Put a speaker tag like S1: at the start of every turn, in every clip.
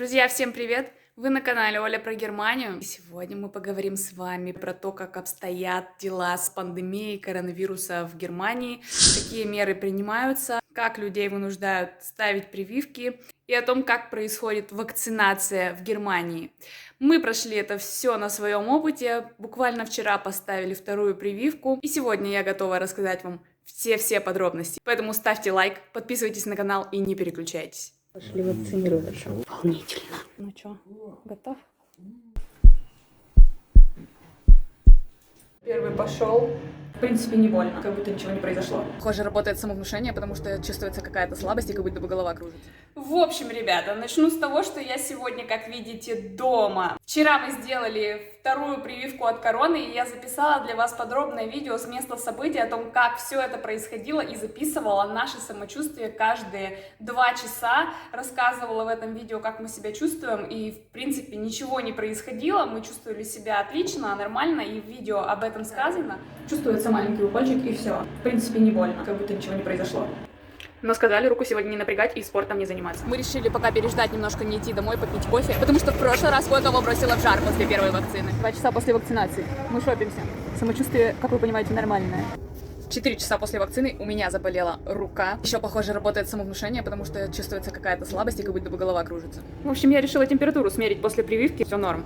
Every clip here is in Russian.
S1: Друзья, всем привет! Вы на канале Оля про Германию. И сегодня мы поговорим с вами про то, как обстоят дела с пандемией коронавируса в Германии, какие меры принимаются, как людей вынуждают ставить прививки и о том, как происходит вакцинация в Германии. Мы прошли это все на своем опыте, буквально вчера поставили вторую прививку, и сегодня я готова рассказать вам все подробности. Поэтому ставьте лайк, подписывайтесь на канал и не переключайтесь. Пошли вакцинироваться. Волнительно. Ну что, готов? Первый пошел. В принципе, не больно, как будто ничего не произошло. Похоже, работает самовнушение, потому что чувствуется какая-то слабость и как будто бы голова кружится. В общем, ребята, начну с того, что я сегодня, как видите, дома. Вчера мы сделали вторую прививку от короны, и я записала для вас подробное видео с места событий о том, как все это происходило, и записывала наше самочувствие каждые 2 часа, рассказывала в этом видео, как мы себя чувствуем, и, в принципе, ничего не происходило, мы чувствовали себя отлично, нормально, и в видео об этом сказано. Чувствуется маленький укольчик, и все. В принципе, не больно, как будто ничего не произошло. Но сказали руку сегодня не напрягать и спортом не заниматься. Мы решили пока переждать немножко, не идти домой, попить кофе, потому что в прошлый раз кое-кого бросило в жар после первой вакцины. 2 часа после вакцинации. Мы шопимся. Самочувствие, как вы понимаете, нормальное. 4 часа после вакцины у меня заболела рука. Еще, похоже, работает самовнушение, потому что чувствуется какая-то слабость и как будто бы голова кружится. В общем, я решила температуру смерить после прививки. Все норм.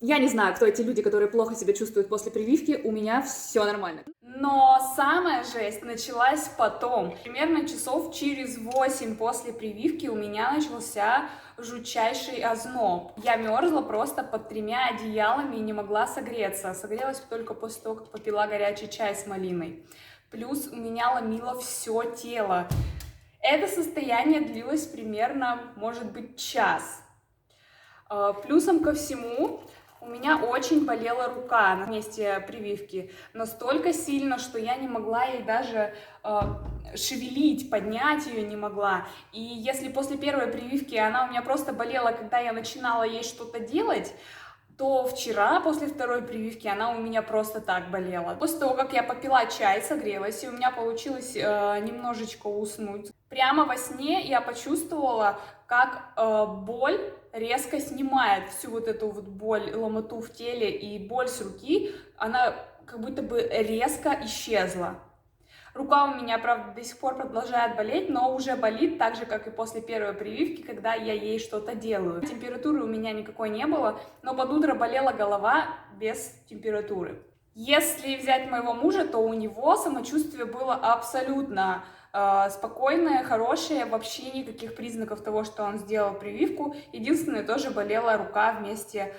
S1: Я не знаю, кто эти люди, которые плохо себя чувствуют после прививки. У меня все нормально. Но самая жесть началась потом. Примерно часов через 8 после прививки у меня начался жутчайший озноб. Я мерзла просто под 3 одеялами и не могла согреться. Согрелась только после того, как попила горячий чай с малиной. Плюс у меня ломило все тело. Это состояние длилось примерно, может быть, час. Плюсом ко всему, у меня очень болела рука на месте прививки. Настолько сильно, что я не могла ей даже шевелить, поднять ее не могла. И если после первой прививки она у меня просто болела, когда я начинала ей что-то делать, то вчера, после второй прививки, она у меня просто так болела. После того, как я попила чай, согрелась, и у меня получилось немножечко уснуть, прямо во сне я почувствовала, как боль резко снимает всю вот эту вот боль, ломоту в теле, и боль с руки, она как будто бы резко исчезла. Рука у меня, правда, до сих пор продолжает болеть, но уже болит так же, как и после первой прививки, когда я ей что-то делаю. Температуры у меня никакой не было, но под утро болела голова без температуры. Если взять моего мужа, то у него самочувствие было абсолютно спокойное, хорошее, вообще никаких признаков того, что он сделал прививку. Единственное, тоже болела рука вместе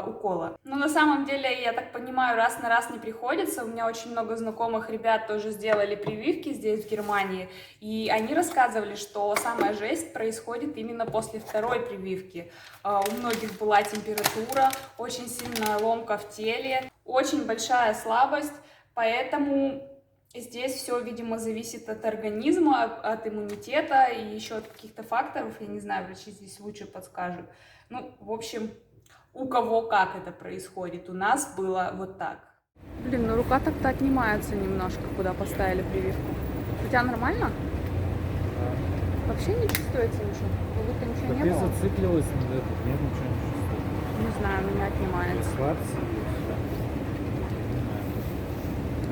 S1: укола. Но на самом деле, я так понимаю, раз на раз не приходится. У меня очень много знакомых ребят тоже сделали прививки здесь, в Германии, и они рассказывали, что самая жесть происходит именно после второй прививки. У многих была температура, очень сильная ломка в теле, очень большая слабость, поэтому здесь все, видимо, зависит от организма, от иммунитета и еще от каких-то факторов. Я не знаю, врачи здесь лучше подскажут. Ну, в общем, у кого как это происходит. У нас было вот так. Блин, ну рука так-то отнимается немножко, куда поставили прививку. У тебя нормально?
S2: Да.
S1: Вообще не чувствуется ничего? Как будто ничего не
S2: Ты
S1: было?
S2: зациклилась на этом, нет, ничего не чувствую.
S1: Не знаю, у меня отнимается.
S2: Расслабься.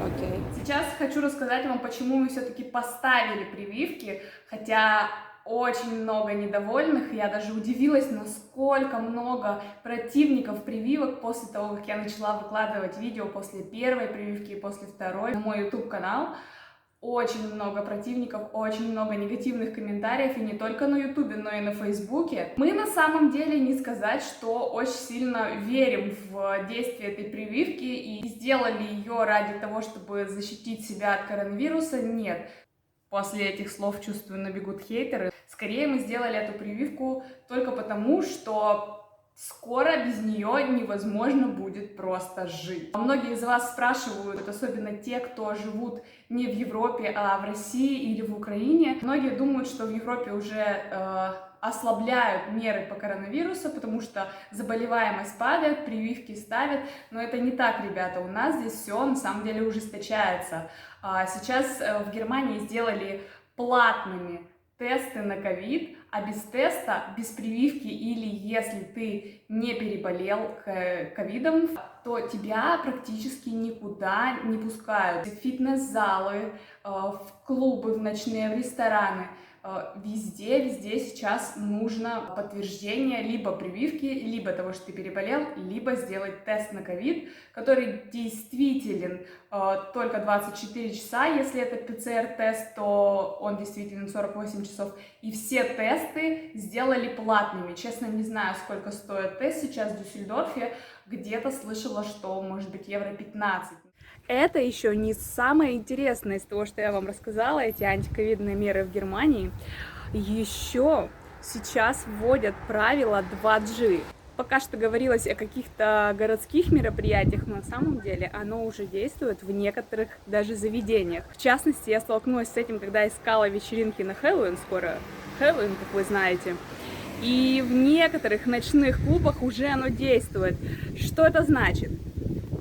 S1: Окей. Сейчас хочу рассказать вам, почему мы все-таки поставили прививки, хотя очень много недовольных. Я даже удивилась, насколько много противников прививок после того, как я начала выкладывать видео после первой прививки и после второй на мой YouTube-канал. Очень много противников, очень много негативных комментариев, и не только на Ютубе, но и на Фейсбуке. Мы на самом деле не сказать, что очень сильно верим в действие этой прививки и сделали ее ради того, чтобы защитить себя от коронавируса. Нет. После этих слов, чувствую, набегут хейтеры. Скорее, мы сделали эту прививку только потому, что скоро без нее невозможно будет просто жить. Многие из вас спрашивают, особенно те, кто живут не в Европе, а в России или в Украине. Многие думают, что в Европе уже ослабляют меры по коронавирусу, потому что заболеваемость падает, прививки ставят. Но это не так, ребята. У нас здесь все на самом деле ужесточается. Сейчас в Германии сделали платными тесты на ковид, а без теста, без прививки или если ты не переболел ковидом, то тебя практически никуда не пускают. В фитнес-залы, в клубы, в ночные, в рестораны. Везде сейчас нужно подтверждение либо прививки, либо того, что ты переболел, либо сделать тест на ковид, который действителен только 24 часа. Если это ПЦР-тест, то он действителен 48 часов. И все тесты сделали платными. Честно, не знаю, сколько стоит тест сейчас в Дюссельдорфе. Где-то слышала, что может быть евро 15. Это еще не самое интересное из того, что я вам рассказала, эти антиковидные меры в Германии. Еще сейчас вводят правило 2G. Пока что говорилось о каких-то городских мероприятиях, но на самом деле оно уже действует в некоторых даже заведениях. В частности, я столкнулась с этим, когда искала вечеринки на Хэллоуин, скоро Хэллоуин, как вы знаете. И в некоторых ночных клубах уже оно действует. Что это значит?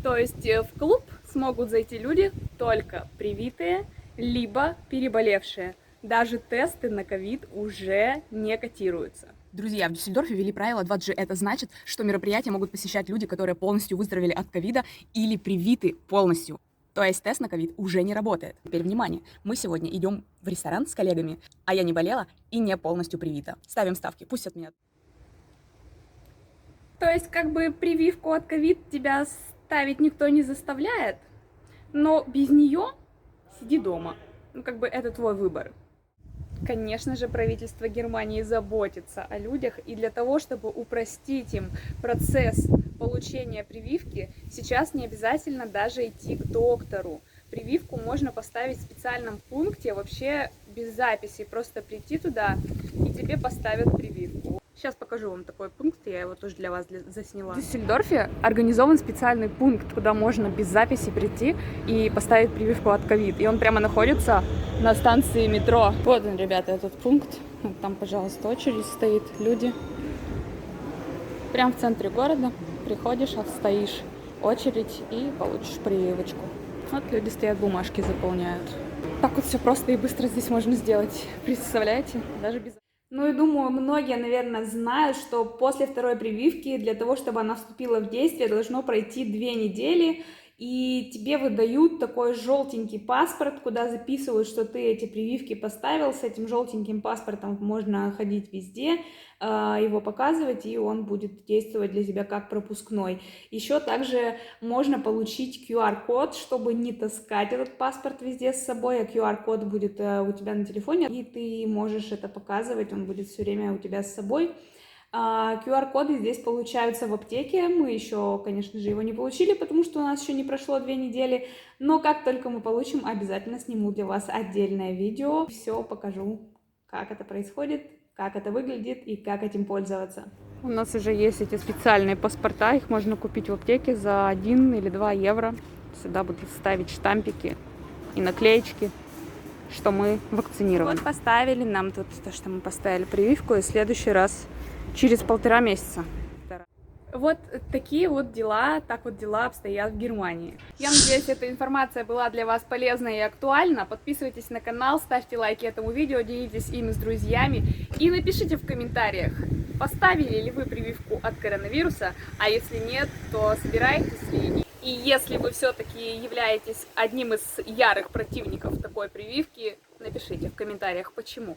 S1: То есть в клуб смогут зайти люди только привитые, либо переболевшие. Даже тесты на ковид уже не котируются. Друзья, в Дюссельдорфе ввели правило 2G. Это значит, что мероприятия могут посещать люди, которые полностью выздоровели от ковида или привиты полностью. То есть тест на ковид уже не работает. Теперь внимание, мы сегодня идем в ресторан с коллегами, а я не болела и не полностью привита. Ставим ставки, пусть отменят. То есть как бы прививку от ковид тебя ставить никто не заставляет, но без нее сиди дома. Ну как бы это твой выбор. Конечно же, правительство Германии заботится о людях, и для того, чтобы упростить им процесс получения прививки, сейчас не обязательно даже идти к доктору. Прививку можно поставить в специальном пункте, вообще без записи, просто прийти туда, и тебе поставят прививку. Сейчас покажу вам такой пункт, я его тоже для вас засняла. В Дюссельдорфе организован специальный пункт, куда можно без записи прийти и поставить прививку от ковид. И он прямо находится на станции метро. Вот он, ребята, этот пункт. Там, пожалуйста, очередь стоит, люди. Прямо в центре города приходишь, отстоишь очередь и получишь прививочку. Вот люди стоят, бумажки заполняют. Так вот все просто и быстро здесь можно сделать. Представляете? Даже без... Ну и думаю, многие, наверное, знают, что после второй прививки, для того, чтобы она вступила в действие, должно пройти 2 недели, и тебе выдают такой желтенький паспорт, куда записывают, что ты эти прививки поставил. С этим желтеньким паспортом можно ходить везде, его показывать, и он будет действовать для тебя как пропускной. Еще также можно получить QR-код, чтобы не таскать этот паспорт везде с собой, а QR-код будет у тебя на телефоне, и ты можешь это показывать, он будет все время у тебя с собой. QR-коды здесь получаются в аптеке, мы еще, конечно же, его не получили, потому что у нас еще не прошло 2 недели, но как только мы получим, обязательно сниму для вас отдельное видео, все покажу, как это происходит, как это выглядит и как этим пользоваться. У нас уже есть эти специальные паспорта, их можно купить в аптеке за 1 или 2 евро, сюда будут ставить штампики и наклеечки, что мы вакцинированы. Вот поставили нам тут то, что мы поставили прививку, и в следующий раз через 1,5 месяца. Вот такие вот дела, так вот дела обстоят в Германии. Я надеюсь, эта информация была для вас полезна и актуальна. Подписывайтесь на канал, ставьте лайки этому видео, делитесь им с друзьями и напишите в комментариях, поставили ли вы прививку от коронавируса, а если нет, то собираетесь ли. И если вы все-таки являетесь одним из ярых противников такой прививки, напишите в комментариях, почему.